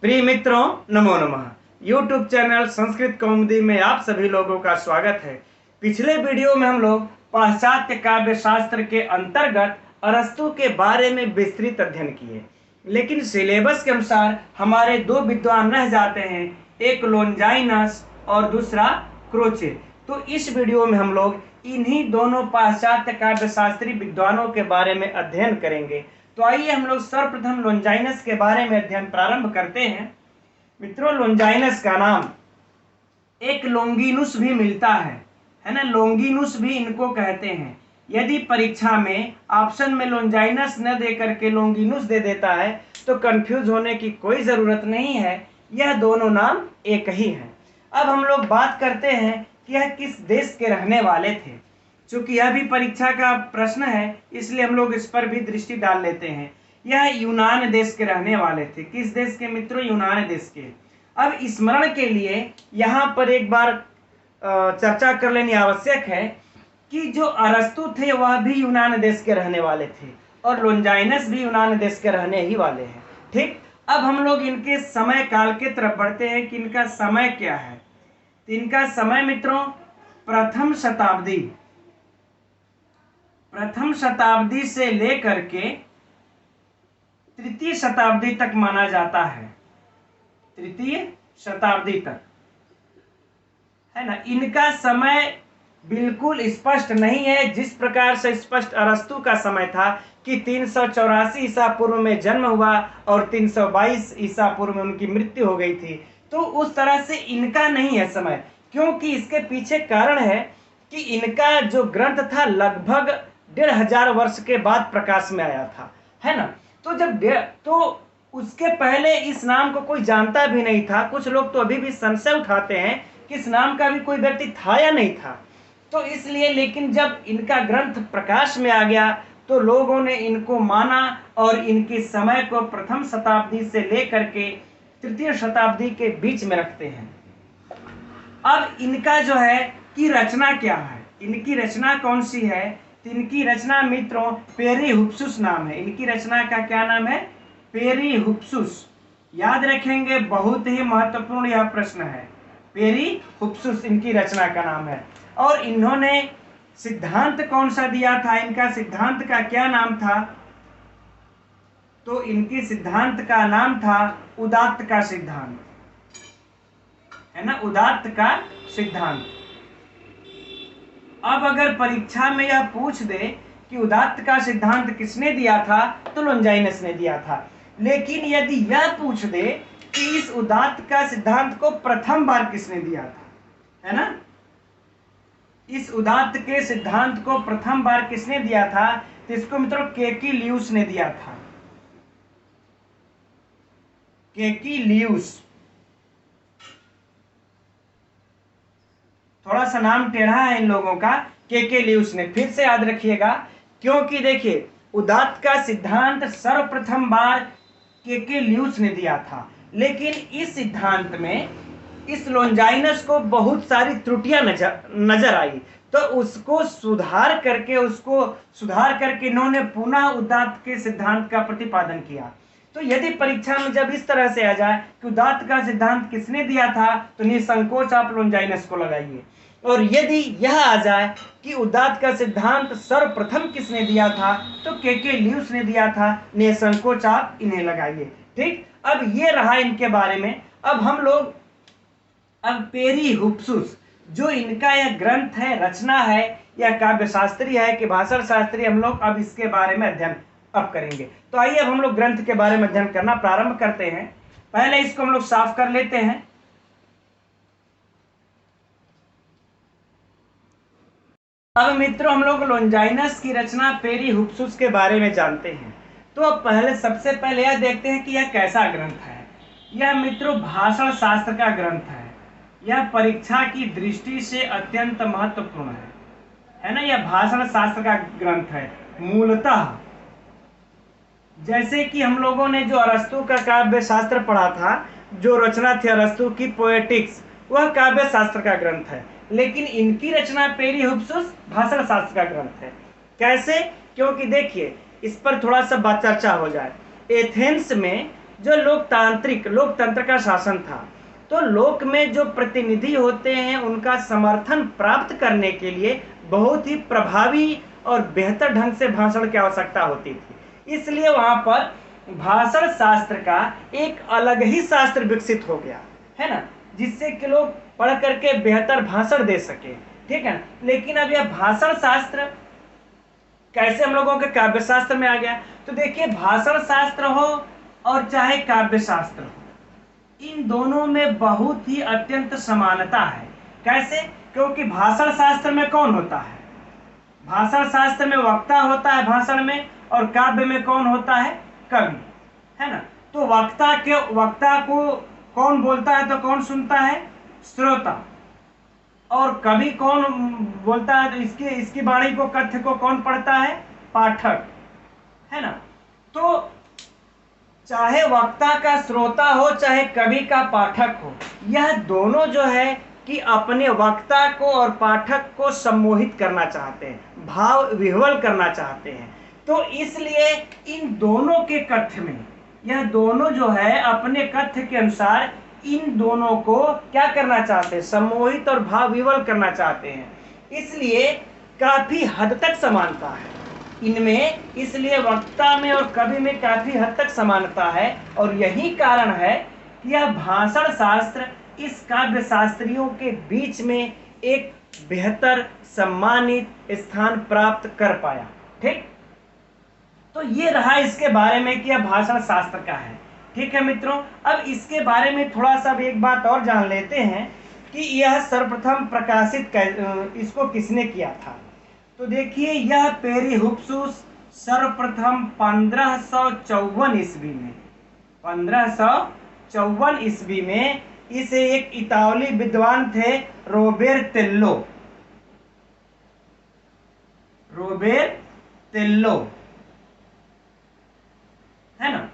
प्रिय मित्रों, नमो नमः। YouTube चैनल संस्कृत कौमुदी में आप सभी लोगों का स्वागत है। पिछले वीडियो में हम लोग पाश्चात्य काव्य शास्त्र के अंतर्गत अरस्तु के बारे में विस्तृत अध्ययन किए, लेकिन सिलेबस के अनुसार हमारे दो विद्वान रह जाते हैं, एक लोंजाइनस और दूसरा क्रोचे। तो इस वीडियो में हम लोग इन्हीं दोनों पाश्चात्य काव्य शास्त्री विद्वानों के बारे में अध्ययन करेंगे। तो आइए हम लोग सर्वप्रथम लोंजाइनस के बारे में अध्ययन प्रारंभ करते हैं। मित्रों, लोंजाइनस का नाम एक लोंगिनुस भी मिलता है ना, लोंगिनुस भी इनको कहते हैं। यदि परीक्षा में ऑप्शन में लोंजाइनस न दे करके लोंगिनुस दे देता है तो कंफ्यूज होने की कोई जरूरत नहीं है, यह दोनों नाम एक ही हैं। अब हम लोग बात करते हैं कि यह किस देश के रहने वाले थे। चूंकि यह भी परीक्षा का प्रश्न है, इसलिए हम लोग इस पर भी दृष्टि डाल लेते हैं। यह यूनान देश के रहने वाले थे। किस देश के मित्रों? यूनान देश के। अब स्मरण के लिए यहाँ पर एक बार चर्चा कर लेनी आवश्यक है कि जो अरस्तु थे वह भी यूनान देश के रहने वाले थे और लोंजाइनस भी यूनान देश के रहने ही वाले हैं। ठीक, अब हम लोग इनके समय काल के तरफ बढ़ते हैं कि इनका समय क्या है। तो इनका समय मित्रों प्रथम शताब्दी से लेकर के तृतीय शताब्दी तक माना जाता है। तृतीय शताब्दी तक, है ना। इनका समय बिल्कुल स्पष्ट नहीं है, जिस प्रकार से स्पष्ट अरस्तु का समय था कि 384 ईसा पूर्व में जन्म हुआ और 322 ईसा पूर्व में उनकी मृत्यु हो गई थी। तो उस तरह से इनका नहीं है समय, क्योंकि इसके पीछे कारण है कि इनका जो ग्रंथ था लगभग 1500 वर्ष के बाद प्रकाश में आया था, है ना। तो उसके पहले इस नाम को कोई जानता भी नहीं था। कुछ लोग तो अभी भी संशय उठाते हैं कि इस नाम का भी कोई व्यक्ति था या नहीं था। तो इसलिए, लेकिन जब इनका ग्रंथ प्रकाश में आ गया तो लोगों ने इनको माना और इनके समय को प्रथम शताब्दी से लेकर के तृतीय शताब्दी के बीच में रखते हैं। अब इनका जो है कि रचना क्या है, इनकी रचना कौन सी है? तो इनकी रचना मित्रों पेरीहुप्सुस नाम है। इनकी रचना का क्या नाम है? पेरीहुप्सुस। याद रखेंगे, बहुत ही महत्वपूर्ण यह प्रश्न है। पेरीहुप्सुस इनकी रचना का नाम है। और इन्होंने सिद्धांत कौन सा दिया था? इनका सिद्धांत का क्या नाम था? तो इनके सिद्धांत का नाम था उदात्त का सिद्धांत, है ना, उदात्त का सिद्धांत। अब अगर परीक्षा में यह पूछ दे कि उदात्त का सिद्धांत किसने दिया था, तो लोंजाइनस ने दिया था। लेकिन यदि यह पूछ दे कि इस उदात्त का सिद्धांत को प्रथम बार किसने दिया था, है ना, इस उदात्त के सिद्धांत को प्रथम बार किसने दिया था, तो इसको मित्रों केकीलियुस ने दिया था। केकीलियुस। थोड़ा सा नाम टेढ़ा है इन लोगों का। केकीलियुस ने, फिर से याद रखिएगा, क्योंकि देखिए उदात्त का सिद्धांत सर्वप्रथम बार केकीलियुस ने दिया था। लेकिन इस सिद्धांत में इस लोंजाइनस को बहुत सारी त्रुटियां नजर आई, तो उसको सुधार करके इन्होंने पुनः उदात्त के सिद्धांत का प्रतिपादन किया। तो यदि परीक्षा में जब इस तरह से आ जाए कि उदात्त का सिद्धांत किसने दिया था, तो निसंकोच आप लोंजाइनस को लगाइए। और यदि यह आ जाए कि उदात्त का सिद्धांत सर्वप्रथम किसने दिया था, तो केकीलियुस ने दिया था, निसंकोच आप इन्हें लगाइए। ठीक, अब ये रहा इनके बारे में। अब हम लोग पेरीहुप्सुस, जो इनका यह ग्रंथ है, रचना है, यह काव्य शास्त्री है कि भाषण शास्त्री, हम लोग अब इसके बारे में अध्ययन अब करेंगे। तो आइए अब हम लोग ग्रंथ के बारे में अध्ययन करना प्रारंभ करते हैं। पहले इसको हम लोग साफ कर लेते हैं। अब मित्रों हम लोग लोंजाइनस की रचना पेरीहुप्सुस के बारे में जानते हैं। तो अब सबसे पहले यह देखते हैं कि यह कैसा ग्रंथ है। यह मित्रों भाषण शास्त्र का ग्रंथ है। यह परीक्षा की दृष्टि से अत्यंत महत्वपूर्ण है ना। यह भाषण शास्त्र का ग्रंथ है। मूलतः जैसे कि हम लोगों ने जो अरस्तु का काव्य शास्त्र पढ़ा था, जो रचना थी अरस्तु की पोएटिक्स, वह काव्य शास्त्र का ग्रंथ है। लेकिन इनकी रचना पेरीहुप्सुस भाषण शास्त्र का ग्रंथ है। कैसे? क्योंकि देखिए, इस पर थोड़ा सा बात चर्चा हो जाए। एथेंस में जो लोकतंत्र का शासन था, तो लोक में जो प्रतिनिधि होते हैं उनका समर्थन प्राप्त करने के लिए बहुत ही प्रभावी और बेहतर ढंग से भाषण की आवश्यकता होती थी। इसलिए वहां पर भाषण शास्त्र का एक अलग ही शास्त्र विकसित हो गया, है ना, जिससे कि लोग पढ़ करके बेहतर भाषण दे सके, ठीक है। लेकिन अब यह भाषण शास्त्र कैसे हम लोगों के काव्य शास्त्र में आ गया? तो देखिए, भाषण शास्त्र हो और चाहे काव्य शास्त्र हो, इन दोनों में बहुत ही अत्यंत समानता है। कैसे? क्योंकि भाषण शास्त्र में कौन होता है? भाषण शास्त्र में वक्ता होता है भाषण में, और काव्य में कौन होता है? कवि, है ना। तो वक्ता को कौन बोलता है तो कौन सुनता है? श्रोता। और कवि कौन बोलता है तो इसकी वाणी को, कथ्य को कौन पढ़ता है? पाठक, है ना। तो चाहे वक्ता का श्रोता हो, चाहे कवि का पाठक हो, यह दोनों जो है कि अपने वक्ता को और पाठक को सम्मोहित करना चाहते हैं, भाव विह्वल करना चाहते हैं। तो इसलिए इन दोनों के कथ्य में, यह दोनों जो है अपने कथ्य के अनुसार इन दोनों को क्या करना चाहते हैं? सम्मोहित और भाव विह्वल करना चाहते हैं। इसलिए काफी हद तक समानता है इनमें, इसलिए वक्ता में और कवि में काफी हद तक समानता है। और यही कारण है कि यह भाषण शास्त्र इस काव्य शास्त्रियों के बीच में एक बेहतर सम्मानित स्थान प्राप्त कर पाया, ठीक। तो ये रहा इसके बारे में कि यह भाषण शास्त्र का है, ठीक है मित्रों। अब इसके बारे में थोड़ा सा एक बात और जान लेते हैं कि यह सर्वप्रथम प्रकाशित इसको किसने किया था। तो देखिए, यह पेरिहुप्सुस सर्वप्रथम 1554 ईस्वी में, 1554 ईस्वी में इसे एक इतावली विद्वान थे, रोबेर्तेल्लो, है ना।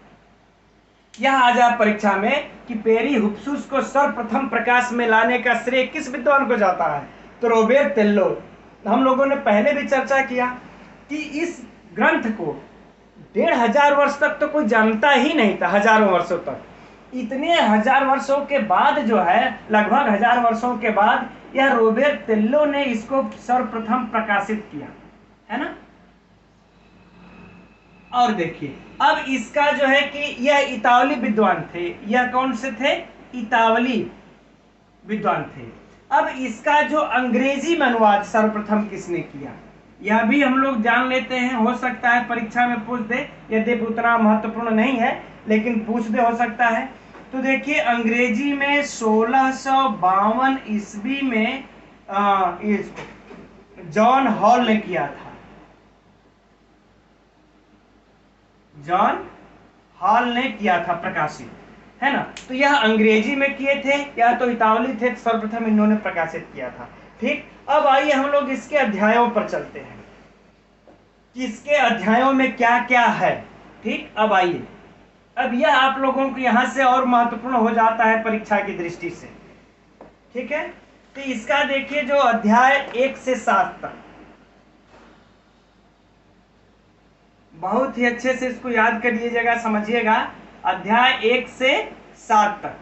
यह आ जाए परीक्षा में कि पेरिहुप्सुस को सर्वप्रथम प्रकाश में लाने का श्रेय किस विद्वान को जाता है? तो रोबेर्तेल्लो। हम लोगों ने पहले भी चर्चा किया कि इस ग्रंथ को 1500 वर्ष तक तो कोई जानता ही नहीं था, हजारों वर्षों तक। इतने हजार वर्षों के बाद जो है, लगभग 1000 वर्षों के बाद यह रोबेर्तेल्लो ने इसको सर्वप्रथम प्रकाशित किया, है ना। और देखिए, अब इसका जो है कि यह इतावली विद्वान थे। यह कौन से थे? इतावली विद्वान थे। अब इसका जो अंग्रेजी में अनुवाद सर्वप्रथम किसने किया, यह भी हम लोग जान लेते हैं। हो सकता है परीक्षा में पूछ दे, यद्यपि उतना महत्वपूर्ण नहीं है, लेकिन पूछ दे, हो सकता है। तो देखिए, अंग्रेजी में 1652 ईस्वी में जॉन हॉल ने किया था। जॉन हॉल ने किया था प्रकाशित, है ना। तो यह अंग्रेजी में किए थे, या तो इतावली थे, सर्वप्रथम इन्होंने प्रकाशित किया था, ठीक। अब आइए हम लोग इसके अध्यायों पर चलते हैं कि इसके अध्यायों में क्या क्या है, ठीक। अब आइए, अब यह आप लोगों को यहां से और महत्वपूर्ण हो जाता है परीक्षा की दृष्टि से, ठीक है। तो इसका देखिए, जो अध्याय 1 से 7 तक, बहुत ही अच्छे से इसको याद कर लीजिएगा, समझिएगा। अध्याय 1 से 7 तक,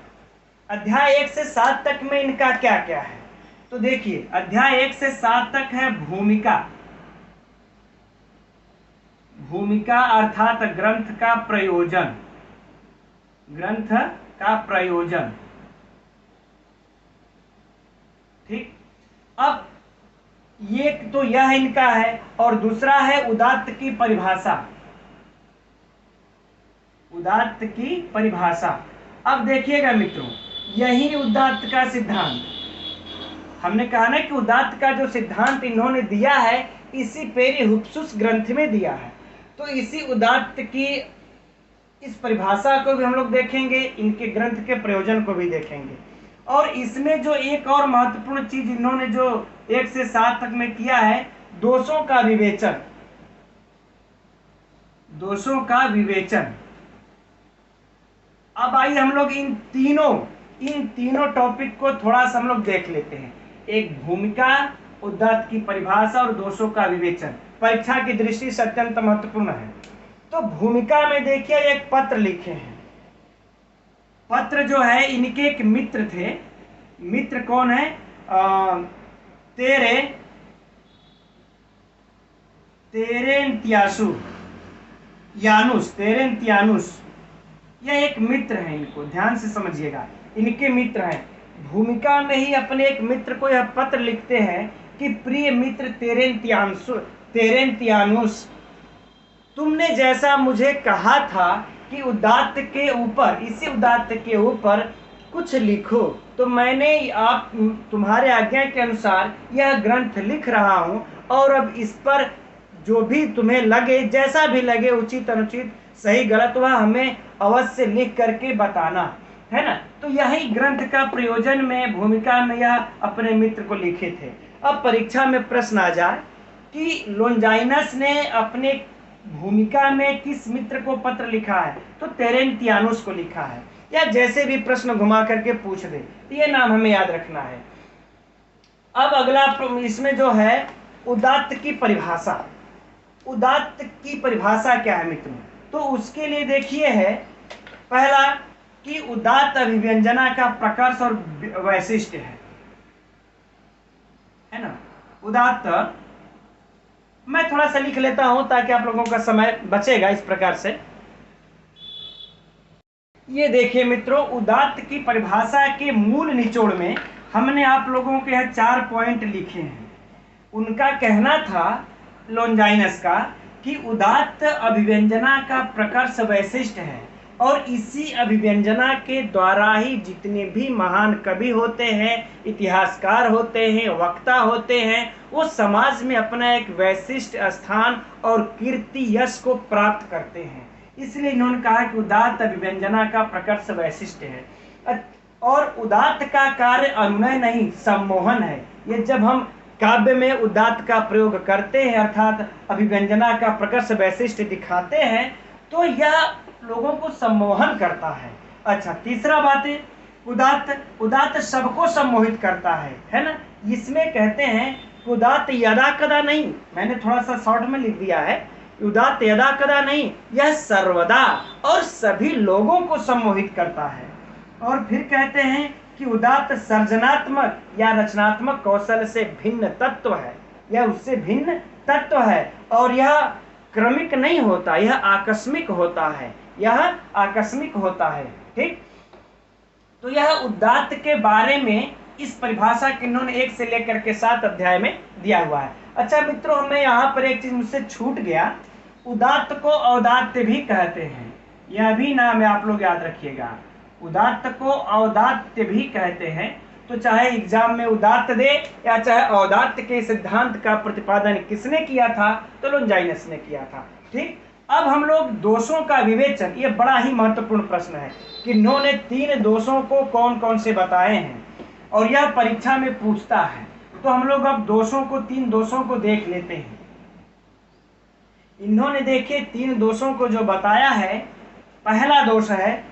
अध्याय 1 से 7 तक में इनका क्या क्या है? तो देखिए, अध्याय 1 से 7 तक है भूमिका। भूमिका अर्थात ग्रंथ का प्रयोजन, ग्रंथ का प्रयोजन, ठीक। अब ये तो यह इनका है, और दूसरा है उदात्त की परिभाषा, उदात्त की परिभाषा। अब देखिएगा मित्रों, यही उदात्त का सिद्धांत, हमने कहा ना कि उदात्त का जो सिद्धांत इन्होंने दिया है, इसी पेरिहुप्सुस ग्रंथ में दिया है। तो इसी उदात्त की इस परिभाषा को भी हम लोग देखेंगे, इनके ग्रंथ के प्रयोजन को भी देखेंगे। और इसमें जो एक और महत्वपूर्ण चीज इन्होंने जो 1 से 7 तक में किया है, दोषों का विवेचन, दोषों का विवेचन। अब आइए हम लोग इन तीनों टॉपिक को थोड़ा सा हम लोग देख लेते हैं। एक भूमिका, उदात्त की परिभाषा और दोषों का विवेचन, परीक्षा की दृष्टि से अत्यंत महत्वपूर्ण है। तो भूमिका में देखिए, एक पत्र लिखे हैं, पत्र जो है इनके एक मित्र थे। मित्र कौन है? तेरेंतियासु यानुस, तेरेंतियानुस, यह एक मित्र है। इनको ध्यान से समझिएगा, इनके मित्र हैं। भूमिका में ही अपने एक मित्र को यह पत्र लिखते हैं कि प्रिय मित्र तेरेंतियानुस, तुमने जैसा मुझे कहा था कि उदात्त के ऊपर, इसी उदात्त के ऊपर कुछ लिखो, तो मैंने तुम्हारे आज्ञा के अनुसार यह ग्रंथ लिख रहा हूं। और अब इस पर जो भी तुम्हें लगे, जैसा भी लगे, उचित अनुचित सही गलत, वह हमें अवश्य लिख करके बताना, है ना। तो यही ग्रंथ का प्रयोजन में भूमिका में यह अपने मित्र को लिखे थे। अब परीक्षा में प्रश्न आ जाए कि लोंजाइनस ने अपने भूमिका में किस मित्र को पत्र लिखा है, तो तेरेंतियानुस को लिखा है, या जैसे भी प्रश्न घुमा करके पूछ दे, ये नाम हमें याद रखना है। अब अगला इसमें जो है उदात्त की परिभाषा, उदात्त की परिभाषा क्या है मित्रों? तो उसके लिए देखिए है पहला कि उदात्त अभिव्यंजना का प्रकर्ष और वैशिष्ट है ना। उदात्त मैं थोड़ा सा लिख लेता हूं ताकि आप लोगों का समय बचेगा। इस प्रकार से ये देखिए मित्रों, उदात्त की परिभाषा के मूल निचोड़ में हमने आप लोगों के यहाँ 4 पॉइंट लिखे हैं। उनका कहना था लोंजाइनस का कि उदात्त अभिव्यंजना का प्रकर्ष वैशिष्ट है, और इसी अभिव्यंजना के द्वारा ही जितने भी महान कवि होते हैं, इतिहासकार होते हैं, वक्ता होते हैं, वो समाज में अपना एक वैशिष्ट स्थान और कीर्ति यश को प्राप्त करते हैं। इसलिए इन्होंने कहा कि उदात्त अभिव्यंजना का प्रकर्ष वैशिष्ट है। और उदात्त का कार्य अनुनय नहीं, सम्मोहन है। ये जब हम काव्य में उदात्त का प्रयोग करते हैं, अर्थात अभिव्यंजना का प्रकर्ष वैशिष्ट दिखाते हैं, तो यह लोगों को सम्मोहन करता है। अच्छा, तीसरा बात है उदात्त सबको सम्मोहित करता है ना। इसमें कहते हैं उदात्त यदा कदा नहीं, मैंने थोड़ा सा शॉर्ट में लिख दिया है, उदात्त यदा कदा नहीं, यह सर्वदा और सभी लोगों को सम्मोहित करता है। और फिर कहते हैं कि उदात्त सर्जनात्मक या रचनात्मक कौशल से भिन्न तत्व है, यह उससे भिन्न तत्व है, और यह क्रमिक नहीं होता, यह आकस्मिक होता है, यह आकस्मिक होता है। ठीक, तो यह उदात्त के बारे में इस परिभाषा के इन्होंने 1 से लेकर के 7 अध्याय में दिया हुआ है। अच्छा मित्रों, हमें यहाँ पर एक चीज मुझसे छूट गया, उदात्त को औदात्य भी कहते हैं, यह भी नाम है, आप लोग याद रखिएगा। उदात्त को औदात्य भी कहते हैं। तो चाहे एग्जाम में उदात्त दे या चाहे औदात्य के सिद्धांत का प्रतिपादन किसने किया था, तो लोंजाइनस ने किया था। ठीक, अब हम लोग दोषों का विवेचन, ये बड़ा ही महत्वपूर्ण प्रश्न है कि इन्होंने 3 दोषों को कौन कौन से बताए हैं, और यह परीक्षा में पूछता है। तो हम लोग अब दोषों को, 3 दोषों को देख लेते हैं। इन्होंने देखिए 3 दोषों को जो बताया है, पहला दोष है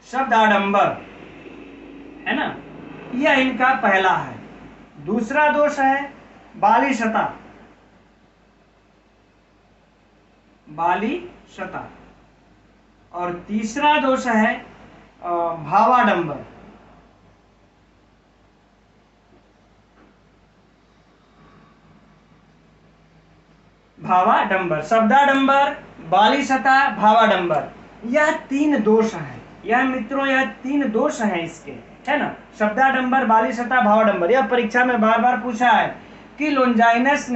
शब्दाडंबर, है ना, यह इनका पहला है। दूसरा दोष है बालिशता, और तीसरा दोष है भावाडंबर। शब्दाडंबर, बालिशता, भावाडंबर, यह 3 दोष हैं। यह मित्रों, यह 3 दोष हैं इसके, है ना। शब्दाडंबर, बालिशता, भावाडंबर, यह परीक्षा में बार बार पूछा है कि लोंजाइनस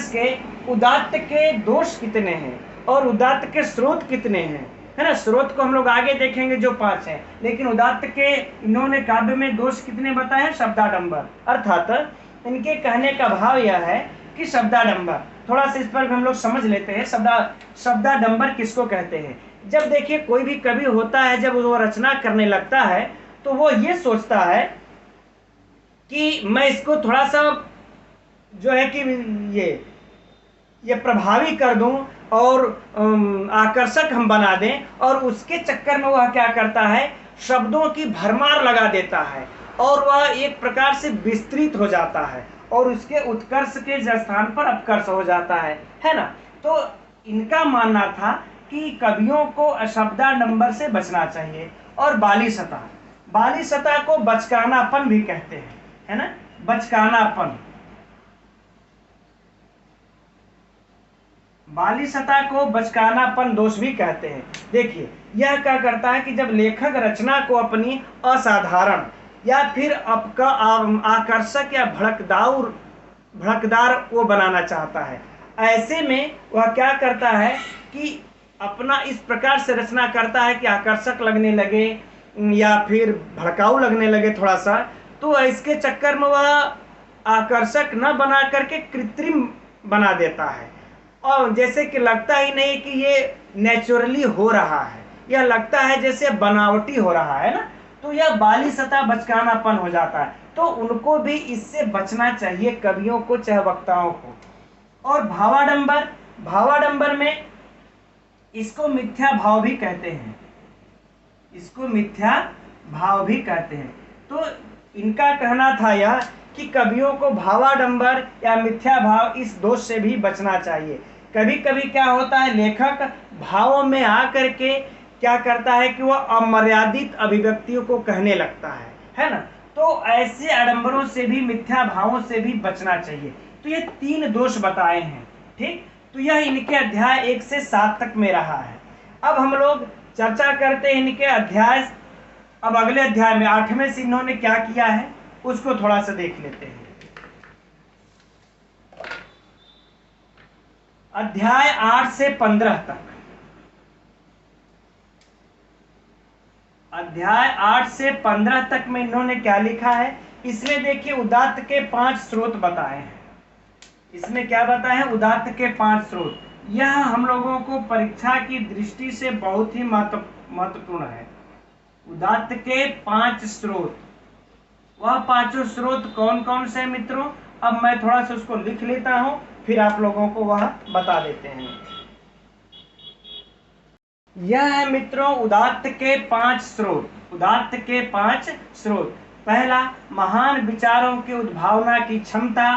के उदात्त के दोष कितने हैं और उदात्त के स्रोत कितने हैं, है ना। स्रोत को हम लोग आगे देखेंगे जो 5 हैं, लेकिन उदात्त के इन्होंने काव्य में दोष कितने बताए हैं? शब्दाडंबर। अर्थात इनके कहने का भाव यह है कि शब्दाडंबर, थोड़ा सा इस पर हम लोग समझ लेते हैं। शब्दाडंबर किसको कहते हैं? जब देखिए कोई भी कवि होता है, जब वो रचना करने लगता है तो वो ये सोचता है कि मैं इसको थोड़ा सा जो है कि ये प्रभावी कर दूं और आकर्षक हम बना दें, और उसके चक्कर में वह क्या करता है, शब्दों की भरमार लगा देता है, और वह एक प्रकार से विस्तृत हो जाता है, और उसके उत्कर्ष के स्थान पर अपकर्ष हो जाता है ना। तो इनका मानना था कि कवियों को अशब्दाडंबर से बचना चाहिए। और बाली सतह को बचकानापन भी कहते हैं, है ना, बचकानापन। बाली सतह को बचकानापन दोष भी कहते हैं। देखिए यह क्या करता है कि जब लेखक रचना को अपनी असाधारण या फिर आपका आकर्षक या भड़कदार वो बनाना चाहता है, ऐसे में वह क्या करता है कि अपना इस प्रकार से रचना करता है कि आकर्षक लगने लगे या फिर भड़काऊ लगने लगे थोड़ा सा, तो इसके चक्कर में वह आकर्षक न बना करके कृत्रिम बना देता है, और जैसे कि लगता ही नहीं कि ये नेचुरली हो रहा है, यह लगता है जैसे बनावटी हो रहा है ना। तो यह बाली सतह बचकानापन हो जाता है। तो उनको भी इससे बचना चाहिए, कवियों को चाहे वक्ताओं को। और भावाडंबर में इसको मिथ्या भाव भी कहते हैं, इसको मिथ्या भाव भी कहते हैं। तो इनका कहना था यह कि कवियों को भावाडंबर या मिथ्या भाव इस दोष से भी बचना चाहिए। कभी कभी क्या होता है, लेखक भावों में आकर के क्या करता है कि वह अमर्यादित अभिव्यक्तियों को कहने लगता है ना। तो ऐसे आडंबरों से भी, मिथ्या भावों से भी बचना चाहिए। तो ये 3 दोष बताए हैं, ठीक। तो यह इनके अध्याय 1 से 7 तक में रहा है। अब हम लोग चर्चा करते हैं इनके अध्याय, अब अगले अध्याय में 8वें से इन्होंने क्या किया है उसको थोड़ा सा देख लेते हैं। अध्याय 8 से 15 तक, अध्याय 8 से 15 तक में इन्होंने क्या लिखा है, इसमें देखिए उदात्त के 5 स्रोत बताए हैं। इसमें क्या बताए हैं, उदात्त के 5 स्रोत। यह हम लोगों को परीक्षा की दृष्टि से बहुत ही महत्वपूर्ण है। उदात्त के 5 स्रोत, वह 5 स्रोत कौन कौन से मित्रों, अब मैं थोड़ा सा उसको लिख लेता हूं, फिर आप लोगों को वह बता देते हैं। यह है मित्रों उदात्त के 5 स्रोत, उदात्त के 5 स्रोत। पहला, महान विचारों की उद्भावना की क्षमता।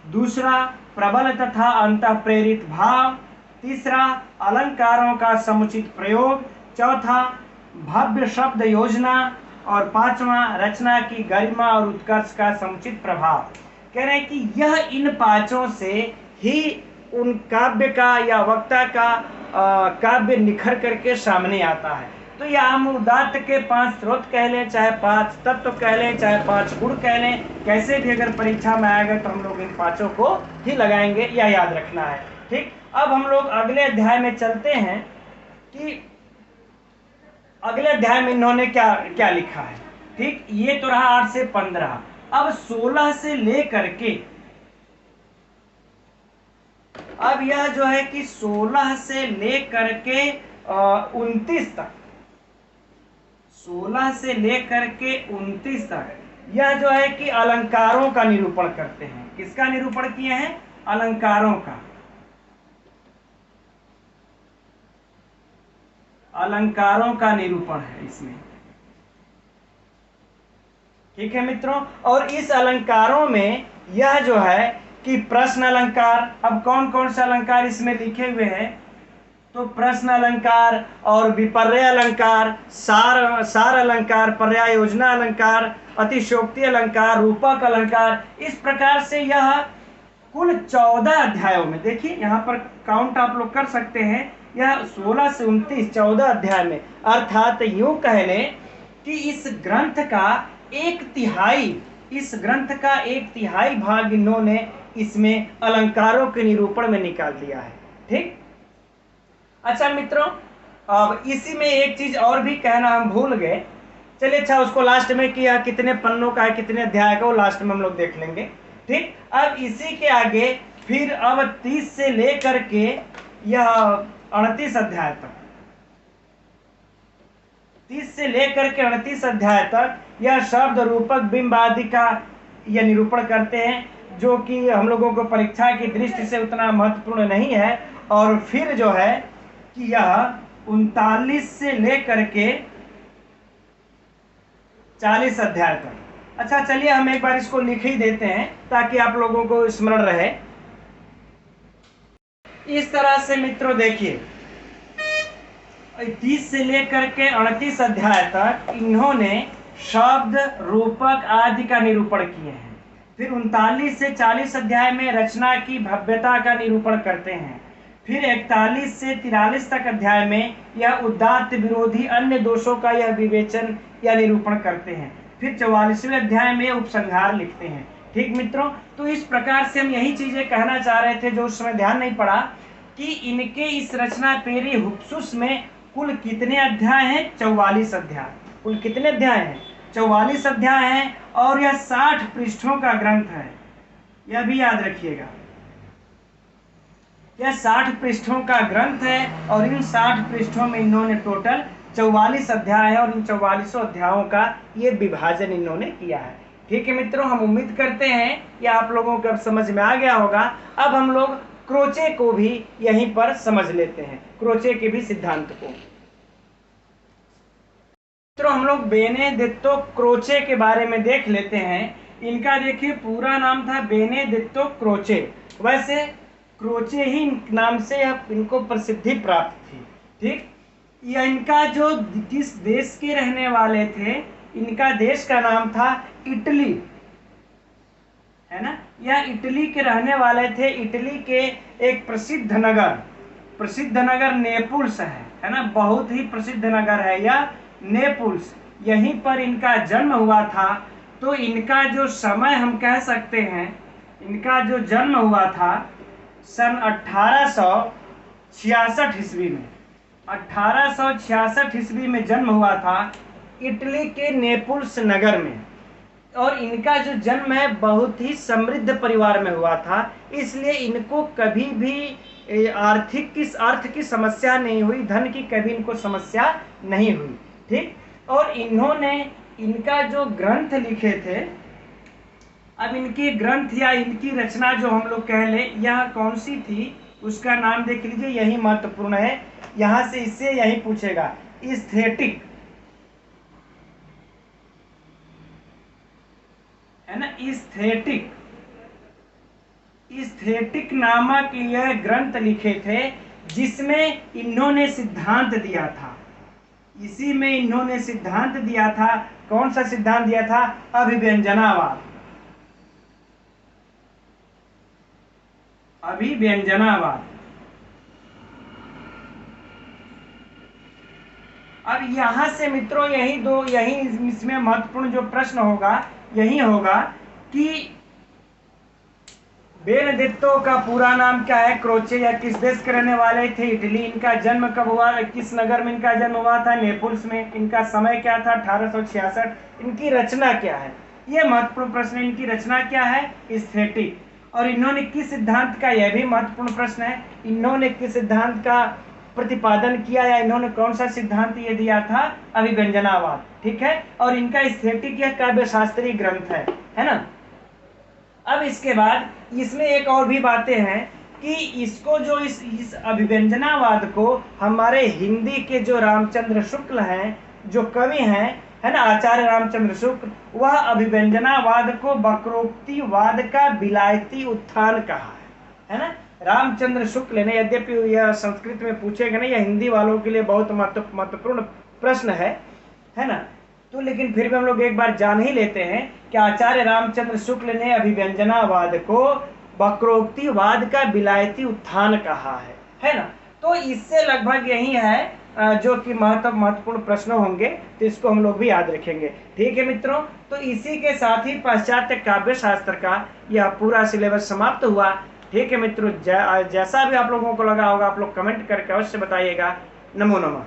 दूसरा, प्रबल तथा अंतः प्रेरित भाव। तीसरा, अलंकारों का समुचित प्रयोग। चौथा, भव्य शब्द योजना। और 5वां, रचना की गरिमा और उत्कर्ष का समुचित प्रभाव। कह रहे हैं कि यह इन 5 से ही उन काव्य का या वक्ता का काव्य निखर करके सामने आता है। तो यह हम उदात्त के 5 स्रोत कह लें, चाहे 5 तत्व कह लें, चाहे 5 गुण कह लें, कैसे भी अगर परीक्षा में आएगा तो हम लोग इन 5 को ही लगाएंगे, यह याद रखना है, ठीक। अब हम लोग अगले अध्याय में चलते हैं कि अगले अध्याय में इन्होंने क्या क्या लिखा है, ठीक। ये तो रहा 8 से 15। अब 16 से लेकर के, अब यह जो है कि 16 से लेकर के 29 तक, 16 से लेकर के 29 तक यह जो है कि अलंकारों का निरूपण करते हैं। किसका निरूपण किए हैं, अलंकारों का, अलंकारों का निरूपण है इसमें, ठीक है मित्रों। और इस अलंकारों में यह जो है कि प्रश्न अलंकार, अब कौन कौन से अलंकार इसमें लिखे हुए हैं, तो प्रश्न अलंकार और विपर्य अलंकार, सार अलंकार, पर्याय योजना अलंकार, अतिशयोक्ति अलंकार, रूपक अलंकार। इस प्रकार से यह कुल 14 अध्यायों में, देखिए यहाँ पर काउंट आप लोग कर सकते हैं, यह 16 से 29 14 अध्याय में, अर्थात यूं कह लें कि इस ग्रंथ का 1/3 भाग इन्होंने इसमें अलंकारों के निरूपण में निकाल दिया है, ठीक। अच्छा मित्रों, अब इसी में एक चीज और भी कहना हम भूल गए, चलिए अच्छा उसको लास्ट में किया, कितने पन्नों का है, कितने अध्याय का, वो लास्ट में हम लोग देख लेंगे, ठीक। अब इसी के आगे फिर अब 30 से लेकर के यह 38 अध्याय तक, 30 से लेकर के 38 अध्याय तक यह शब्द रूपक बिंब आदि का यह निरूपण करते हैं, जो कि हम लोगों को परीक्षा की दृष्टि से उतना महत्वपूर्ण नहीं है। और फिर जो है कि यह 39 से लेकर के 40 अध्याय तक, अच्छा चलिए हम एक बार इसको लिख ही देते हैं ताकि आप लोगों को स्मरण रहे। इस तरह से मित्रों देखिए 30 से लेकर के 38 अध्याय तक इन्होंने शब्द, रूपक आदि का निरूपण किए हैं। फिर 39 से 40 अध्याय में रचना की भव्यता का निरूपण करते हैं। फिर 41 से 43 तक अध्याय में यह उदात्त विरोधी अन्य दोषों का यह विवेचन या निरूपण करते हैं। फिर 44वें अध्याय में उपसंहार लिखते हैं। ठीक मित्रों, तो इस प्रकार से हम यही चीजें कहना चाह रहे थे जो उस समय ध्यान नहीं पड़ा कि इनके इस रचना पेरी हुक्सुस में कुल कितने अध्याय हैं? 44 अध्याय। कुल कितने अध्याय हैं? 44 अध्याय हैं और यह 60 पृष्ठों का ग्रंथ है, यह भी याद रखिएगा। यह 60 पृष्ठों का ग्रंथ है और इन 60 पृष्ठों में इन्होंने टोटल 44 अध्याय है और इन 44 अध्यायों का ये विभाजन इन्होंने किया है। ठीक है मित्रों, हम उम्मीद करते हैं कि आप लोगों को अब समझ में आ गया होगा। अब हम लोग क्रोचे को भी यहीं पर समझ लेते हैं, क्रोचे के भी सिद्धांत को। मित्रों हम लोग बेनेडिक्टो क्रोचे के बारे में देख लेते हैं। इनका देखिए पूरा नाम था बेनेडिक्टो क्रोचे। वैसे क्रोचे ही नाम से इनको प्रसिद्धि प्राप्त थी। ठीक, यह इनका जो किस देश के रहने वाले थे, इनका देश का नाम था इटली, है ना। यह इटली के रहने वाले थे। इटली के एक प्रसिद्ध नगर नेपुल्स है ना, बहुत ही प्रसिद्ध नगर है यह नेपुल्स। यहीं पर इनका जन्म हुआ था। तो इनका जो समय हम कह सकते हैं, इनका जो जन्म हुआ था सन 1866 ईस्वी में। 1866 ईस्वी में जन्म हुआ था इटली के नेपुल्स नगर में। और इनका जो जन्म है बहुत ही समृद्ध परिवार में हुआ था, इसलिए इनको कभी भी अर्थ की समस्या नहीं हुई, धन की कभी इनको समस्या नहीं हुई। ठीक, और इन्होंने इनका जो ग्रंथ लिखे थे, अब इनकी ग्रंथ या इनकी रचना जो हम लोग कह ले, यह कौन सी थी उसका नाम देख लीजिए, यही महत्वपूर्ण है। यहां से इससे यही पूछेगा, एस्थेटिक, है ना, एस्थेटिक नामक यह ग्रंथ लिखे थे जिसमें इन्होंने सिद्धांत दिया था। इसी में इन्होंने सिद्धांत दिया था। कौन सा सिद्धांत दिया था? अभिव्यंजनावाद। अब यहां से मित्रों यही इसमें महत्वपूर्ण जो प्रश्न होगा यही होगा कि बेनेडिक्टो का पूरा नाम क्या है? क्रोचे, या किस देश के रहने वाले थे? इटली। इनका जन्म कब हुआ? किस नगर में इनका जन्म हुआ था? नेपुल्स में। इनका समय क्या था? 1866। इनकी रचना क्या है? ये महत्वपूर्ण प्रश्न है। इनकी रचना क्या है? एस्थेटिक। और इन्होंने किस सिद्धांत का, यह भी महत्वपूर्ण प्रश्न है, इन्होंने किस सिद्धांत का प्रतिपादन किया या इन्होंने कौन सा सिद्धांत ये दिया था? अभिव्यंजनावाद। ठीक है, और इनका एस्थेटिक यह काव्य शास्त्रीय ग्रंथ है ना। अब इसके बाद इसमें एक और भी बातें हैं कि इसको जो इस अभिव्यंजनावाद को हमारे हिंदी के जो रामचंद्र शुक्ल हैं, जो कवि हैं, है ना, आचार्य रामचंद्र शुक्ल, वह अभिव्यंजनावाद को वक्रोक्तिवाद का विलायती उत्थान कहा है ना। रामचंद्र शुक्ल ने, यद्यपि यह संस्कृत में पूछेगा नहीं, यह हिंदी वालों के लिए बहुत महत्वपूर्ण प्रश्न है ना, तो लेकिन फिर भी हम लोग एक बार जान ही लेते हैं कि आचार्य रामचंद्र शुक्ल ने अभिव्यंजनावाद को वक्रोक्तिवाद का विलायती उत्थान कहा है ना। तो इससे लगभग यही है जो कि महत्वपूर्ण प्रश्न होंगे, तो इसको हम लोग भी याद रखेंगे। ठीक है मित्रों, तो इसी के साथ ही पाश्चात्य काव्य शास्त्र का यह पूरा सिलेबस समाप्त हुआ। ठीक है मित्रों, जैसा भी आप लोगों को लगा होगा आप लोग कमेंट करके अवश्य बताइएगा। नमो नमः।